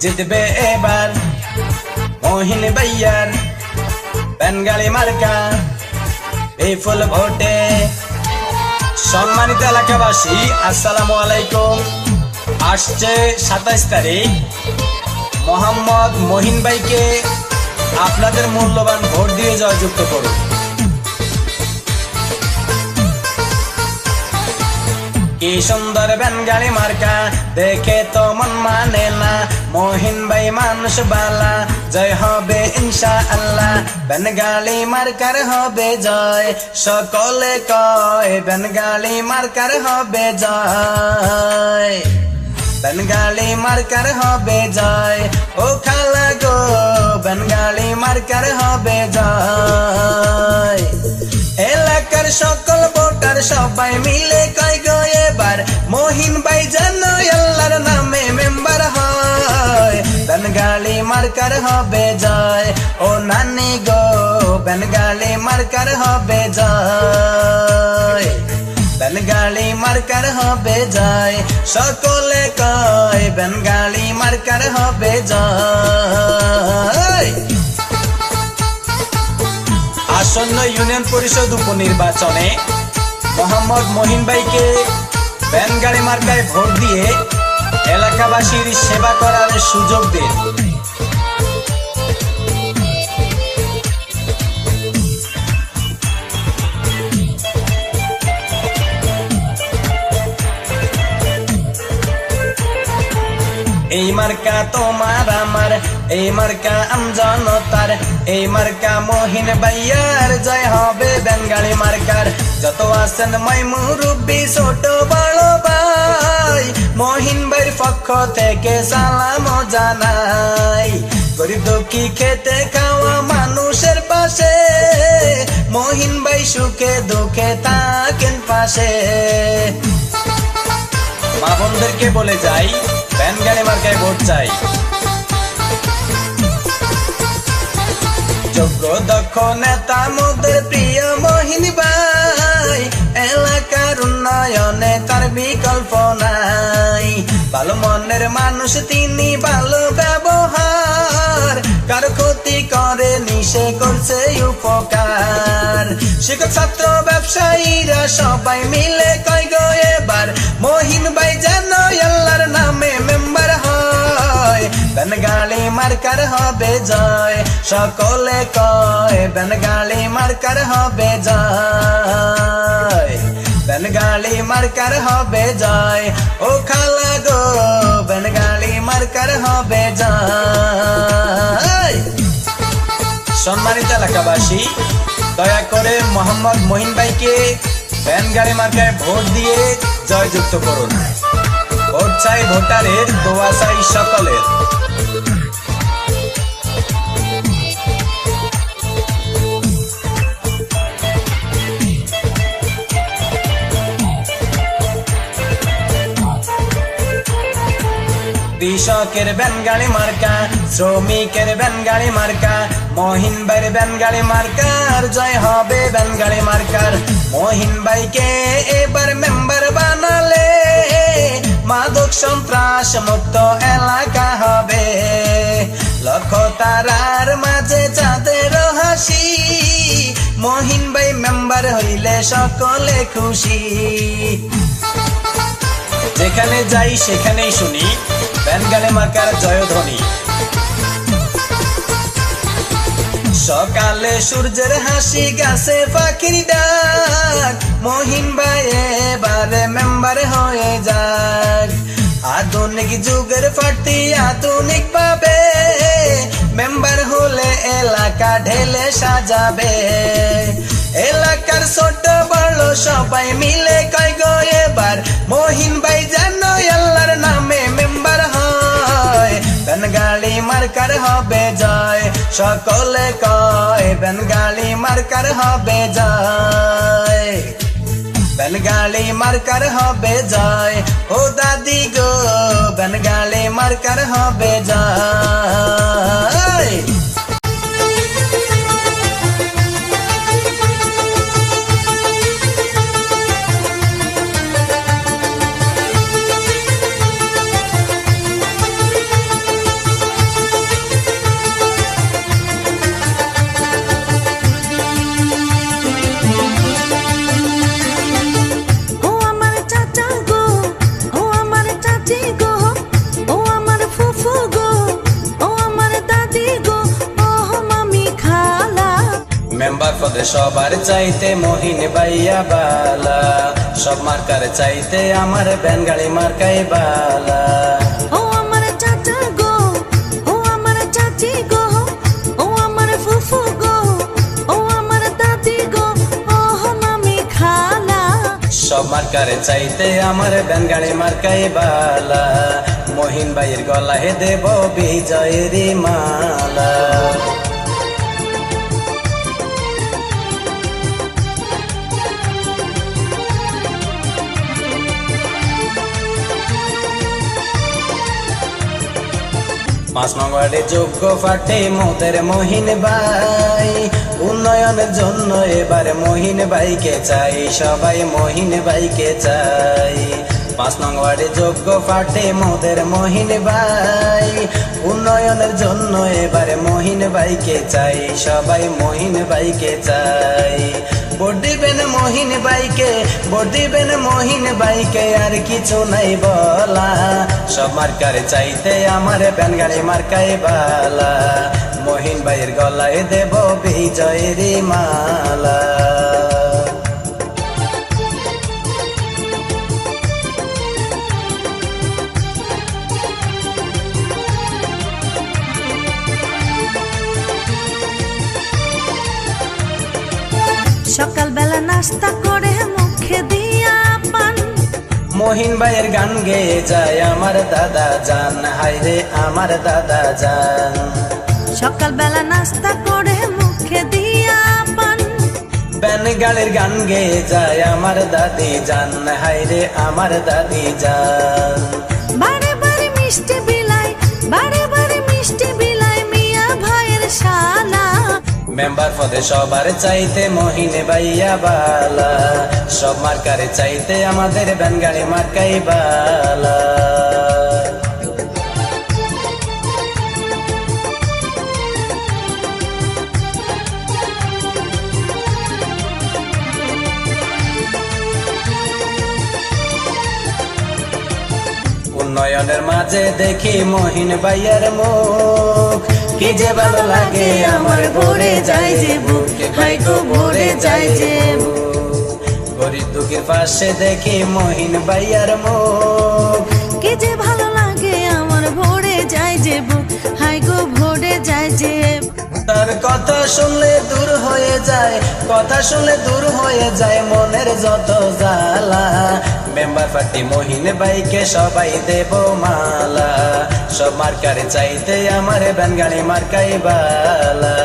জিতবে এবার মহিন ভাইয়ার বেঙ্গালি মার্কা বিপুল ভোটে। সম্মানিত এলাকাবাসী, আসসালামু আলাইকুম। আসছে 27 তারিখ, মোহাম্মদ মহিন ভাইকে আপনাদের মূল্যবান ভোট দিয়ে জয়যুক্ত করুন। কি সুন্দর বেঙ্গালি মার্কা, দেখে তো মন মানে না। মহিন ভাই মানুষ বালা, জয় হবে ইনশাআল্লাহ। বেঙ্গালি মার্কার হবে জয়, সকলে কয় বেঙ্গালি মার্কার হবে জয়। বেঙ্গালি মার্কার হবে জয়, ও খালা গো বেঙ্গালি মার্কার হবে জয়। এলাকার সকল ভোটার সবাই মিলে কয় গো এবার মহিন ভাই যেন আল্লাহর নামে মেম্বার হয়। বেঙ্গালি মার্কার হবে জয়, ও নানি গো বেঙ্গালি মার্কার হবে জয়। বেঙ্গালি মার্কার হবে জয়, সকলে কয় বেঙ্গালি মার্কার হবে জয়। আসন্ন ইউনিয়ন পরিষদ উপনির্বাচনে মোহাম্মদ মহিন ভাইকে বেঙ্গালি মার্কায় ভোট দিয়ে এলাকাবাসীর সেবা করার সুযোগ দিন। এই মার্কা তোমার আমার, এই মার্কা আমজনতার, এই মার্কা মহিন ভাইয়ার, জয় হবে বেঙ্গালি মার্কার। যত আছেন মাই মুরব্বি ছোট বড় ভাই, মহিন ভাইয়ের পক্ষ থেকে সালাম জানাই। গরিব দুঃখী খেতে খাওয়া মানুষের পাশে, মহিন ভাই সুখে দুঃখে থাকেন পাশে। মা বোনদেরকে বলে যাই, বেঙ্গালি মার্কায় ভোট চাই। যোগ্য দক্ষ নেতা মোদের প্রিয় মহিন ভাই, এলাকার উন্নয়নে তার বিকল্প নাই। ভালো মনের মানুষ তিনি, ভালো ব্যবহার, কার ক্ষতি করে নিষে করছে উপকার। শিক্ষক ছাত্র ব্যবসায়ীরা সবাই মিলে কয় গো এবার মহিন ভাই যেন আল্লাহর নামে মেম্বার হয়। বেঙ্গালি মার্কার হবে জয়, সকলে কয় বেঙ্গালি মার্কার হবে জয়। বেঙ্গালি মার্কার হবে জয়, ও খালা গো বেঙ্গালি মার্কার হবে জয়। সম্মানিত এলাকাবাসী, দয়া করে মোহাম্মদ মহিন ভাইকে বেঙ্গালি মার্কায় ভোট দিয়ে জয়যুক্ত করুন। ভোট চাই ভোটারের, দোয়া চাই সকলের। কৃষকের বেঙ্গালি মার্কা, শ্রমিকের বেঙ্গালি মার্কা, মহিন ভাইয়ের বেঙ্গালি মার্কার, জয় হবে বেঙ্গালি মার্কার। মহিন ভাইকে এবার মেম্বার বানালে মাদক সন্ত্রাস মুক্ত এলাকা হবে। লক্ষ তারার মাঝে চাঁদের হাসি, মহিন ভাই মেম্বার হইলে সকলে খুশি। যেখানে যাই সেখানেই শুনি বেঙ্গালি মার্কার জয়ধ্বনি। সকালে সূর্যের হাসি, গাছে পাখির ডাক, মহিন ভাই এবারে মেম্বার হয়ে যাক। আধুনিক যুগের প্রার্থী আধুনিক ভাবে মেম্বার হলে এলাকা ঢেলে সাজাবে। এলাকার ছোট বড় সবাই মিলে কয় গো এবার মহিন ভাই যেন আল্লাহর নামে মেম্বার হয়। বেঙ্গালি মার্কার হবে জয়, সকলে কয় বেঙ্গালি মার্কার হবে জয়। বেঙ্গালি মার্কার হবে জয়, ও দাদি গো বেঙ্গালি মার্কার হবে জয়। পদে সবার চাইতে মহিন ভাইয়া বালা, সব মার্কার চাইতে আমার ব্যানগাড়ি মার্কাই বালা। ও আমার চাচা গো, ও আমার চাচি গো, ও আমার ফুফু গো, ও আমার দাদি গো, ও মামি খালা। সব মার্কার চাইতে আমার ব্যানগাড়ি মার্কাই বালা, মহিন ভাইয়ের গলায় দেব বিজয়েরই মালা। পাঁচ নম্বরে যোগ্য পাঠে মোদের মহিন ভাই, উন্নয়নের জন্য এবার মহিন ভাইকে চাই, সবাই মহিন ভাইকে চাই। পাঁচ নম্বরে যোগ্য পাঠে মোদের মহিন ভাই, উন্নয়নের জন্য এবার মহিন ভাইকে চাই, সবাই মহিন ভাইকে চাই। ভোট দিবেন মহিন ভাইকে, ভোট দিবেন মহিন ভাইকে, আর কিছু নাই বলা। সব মার্কার চাইতে আমার ব্যানগাড়ি মার্কাই বালা, মহিন ভাইয়ের গলায় দেব বিজয়েরই মালা। সকালবেলা নাস্তা করে মুখে দিয়া পান, মহিন ভাইয়ের গান গেয়ে যায় আমার দাদা জান, হায়রে আমার দাদা জান। সকালবেলা নাস্তা করে মুখে দিয়া পান, ব্যানগাড়ির গান গেয়ে যায় আমার দাদি জান, হায়রে আমার দাদি জান। বারে বারে মিষ্টি বিলাই, বারে বারে মিষ্টি বিলাই, মিয়া ভাইয়ের শালা। মেম্বার পদে সবার চাইতে মহিন ভাইয়া বালা, সব মার্কার চাইতে আমাদের ব্যানগাড়ি মার্কাই বালা। উন্নয়নের মাঝে দেখি মহিন ভাইয়ার মুখ, কি যে ভালো লাগে আমার ভরে যায় যে বুক, হাই গো ভরে যায় যে বুক। গরিব দুঃখীর পাশে দেখি মহিন ভাইয়ার মুখ, কি যে ভালো লাগে আমার ভরে যায় যে বুক, হাই গো ভরে যায় যে। তার কথা শুনলে দূর হয়ে যায়, কথা শুনলে দূর হয়ে যায় মনের যত জ্বালা। মেম্বার পার্টি মহিন ভাইকে সবাই দেব মালা, সব মার্কার চাইতে আমার ব্যানগাড়ি মার্কাই বালা।